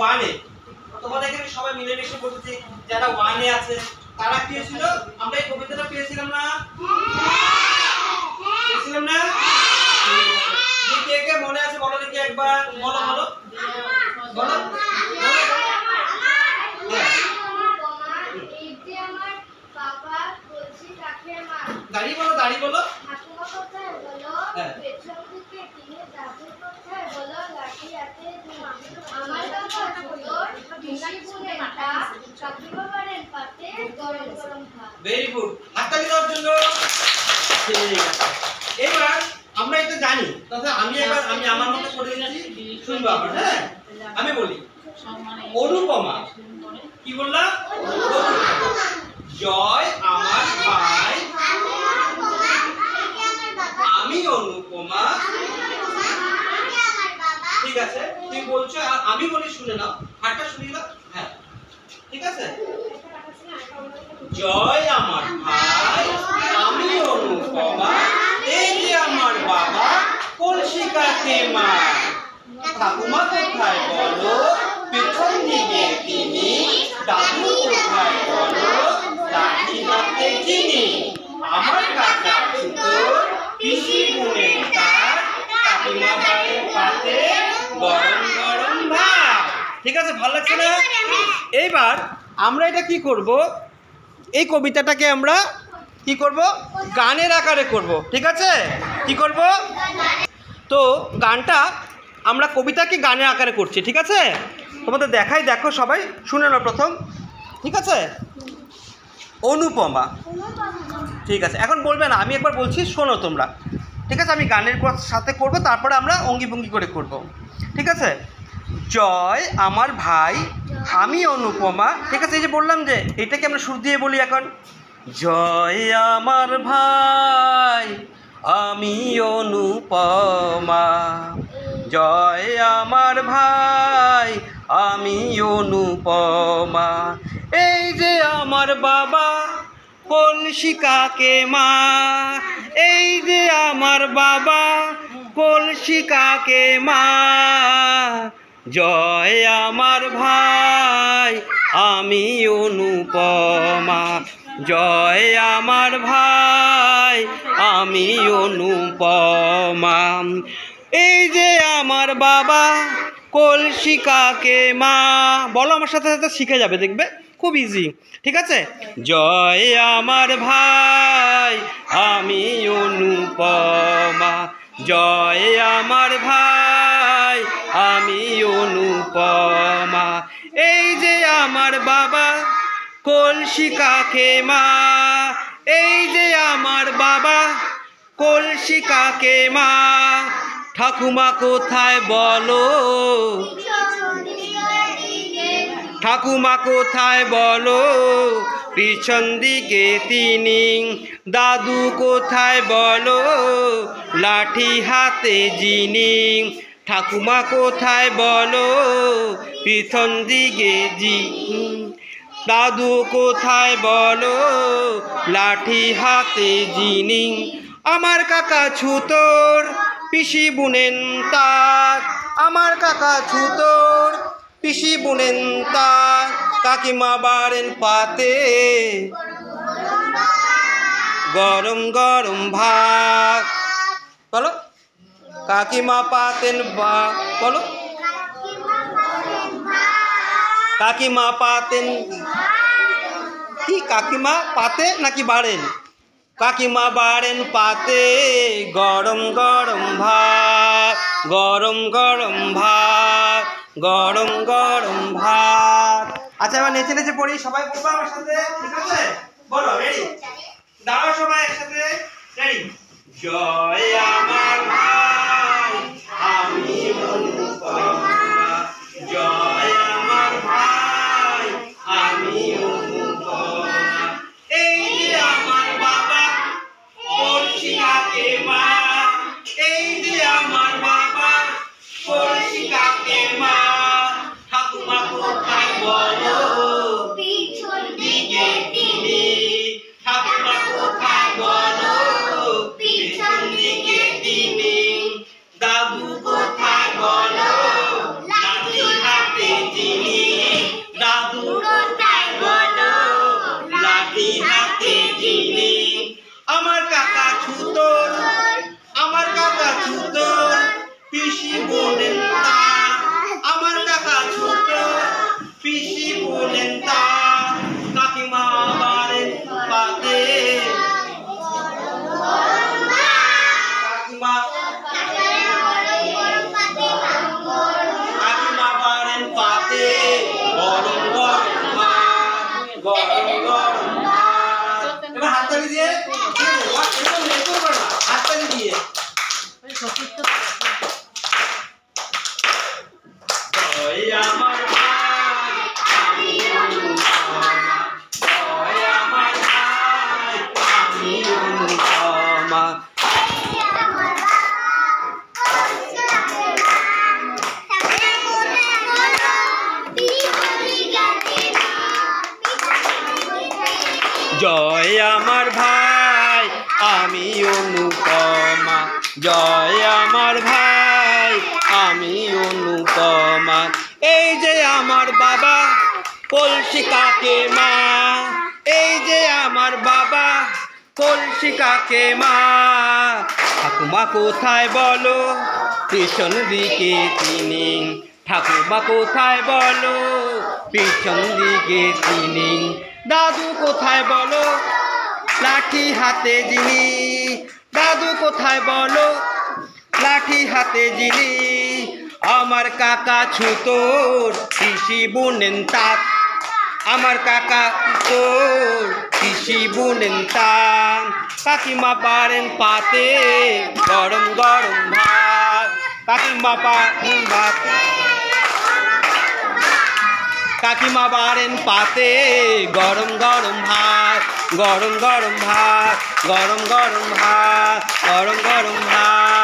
1-এ তোমাদের এখানে সবাই মিলেমিশে বলতেছি যারা 1-এ আছে তারা কি হয়েছিল? আমরা এই কবিতাটা পেয়েছিলাম না? পেয়েছিলাম না? কে কে মনে আছে বলো দেখি একবার, বলো বলো বলো। দাঁড়িয়ে বলো, দাঁড়িয়ে বলো। ভেরি গুড, হাততালি দেওয়ার জন্য। ঠিক আছে, এবার আমরা এটা জানি, তবে আমি আমার মতো করে দিচ্ছি, শুনবো আবার। হ্যাঁ, আমি বলি অনুপমা। কি বললাম? জয় আমার ভাই, আমি অনুপমা। ঠিক আছে, তুমি বলছো আর আমি বলি, শুনে নাও, হাতটা শুনিয়ে দাও। হ্যাঁ, ঠিক আছে। জয় আমার ভাই, আমি অনুপমা, এই যে আমার বাবা কলসি কাকে মা। ঠাকুমা কোথায় বলো, পেছন দিকে তিনি, দাদু কোথায় বলো, লাঠি হাতে চিনি। আমার কাকা ছোট, পিসি বোনের তার, কাকিমা বাড়ির পাতে গরম গরম ভাত। ঠিক আছে, ভালো লাগছে না? এইবার আমরা এটা কি করব, এই কবিতাটাকে আমরা কি করব, গানের আকারে করব। ঠিক আছে, কি করব? তো গানটা আমরা কবিতাকে গানের আকারে করছি। ঠিক আছে, তোমাদের দেখাই, দেখো সবাই শুনে নাও প্রথম। ঠিক আছে, অনুপমা। ঠিক আছে, এখন বলবে না, আমি একবার বলছি, শোনো তোমরা। ঠিক আছে, আমি গানের সাথে করব, তারপরে আমরা অঙ্গি ভঙ্গি করে করব। ঠিক আছে, জয় আমার ভাই, আমি অনুপমা। ঠিক আছে, এই যে বললাম যে এটাকে আমরা সুর দিয়ে বলি এখন। জয় আমার ভাই, আমি অনুপমা। জয় আমার ভাই, আমি অনুপমা। এই যে আমার বাবা কলসি কাকে মা, এই যে আমার বাবা কলসি কাকে মা। জয় আমার ভাই, আমি অনুপমা। জয় আমার ভাই, আমি অনুপমা। এই যে আমার বাবা কলসি কাকে মা। বলো আমার সাথে সাথে শিখে যাবে, দেখবে খুব ইজি। ঠিক আছে, জয় আমার ভাই, আমি অনুপমা। জয় আমার ভাই, আমি অনুপমা। এই যে আমার বাবা কলসি কাকে মা, এই যে আমার বাবা কলসি কাকে মা। ঠাকুমা কোথায় বলো, ঠাকুমা কোথায় বলো, পিছন দিকে তিনি। দাদু কোথায় বলো, লাঠি হাতে যিনি। ঠাকুমা কোথায় বলো, পিছন দিকে যিনি। দাদু কোথায় বলো, লাঠি হাতে যিনি। আমার কাকা ছুতোর, পিসি বুনেন তার। আমার কাকা ছুতোর, পিসি বুনেন তার। কাকিমা বাড়েন পাতে গরম গরম ভাত। বলো, কাকিমা পাতেন ভাত। বলো, কাকিমা পাতেন কি, কাকিমা পাতে নাকি বাড়েন? কাকিমা বাড়েন পাতে গরম গরম ভাত, গরম গরম ভাত, গরম গরম ভাত। আচ্ছা, এবার নেচে নেচে পড়ি, সবাই বলবো আমার সাথে। ঠিক আছে, বলো, রেডি? দাঁড়াও সবাই একসাথে, রেডি? জয় আমার ভাই, আমি অনুপমা। জয় আমার ভাই, আমি অনুপমা। এই যে আমার বাবা কলসি কাকে মা, এই যে আমার বাবা কলসি কাকে মা। ঠাকুমা কোথায় বলো, পিছন দিকে তিনি। ঠাকুমা কোথায় বলো, পিছন দিকে তিনি। গরম গরম ভাত, গরম গরম ভাত। এবার হাততালি দিয়ে হাততালি দিয়ে জয় আমার ভাই আমি অনুপমা, জয় আমার ভাই আমি অনুপমা। জয় আমার ভাই আমি অনুপমা, জয় আমার ভাই আমি অনুপমা। এই যে আমার বাবা কলসি কাকে মা, এই যে আমার বাবা কলসি কাকে মা। ঠাকুমা কোথায় বলো পিছন দিকে তিনি, ঠাকুমা কোথায় বলো পিছন দিকে তিনি। দাদু কোথায় বলো লাঠি হাতে যিনি, দাদু কোথায় বলো লাঠি হাতে যিনি। আমার কাকা ছুতোর পিসি বুনেন তাঁত, আমার কাকা তোর পিসি বুনেন তাঁত। কাকিমা পারেন পাতে গরম গরম ভাত, কাকিমা পারেন ভাতে, কাকিমা বাড়েন পাতে গরম গরম ভাত, গরম গরম ভাত, গরম গরম ভাত, গরম গরম ভাত।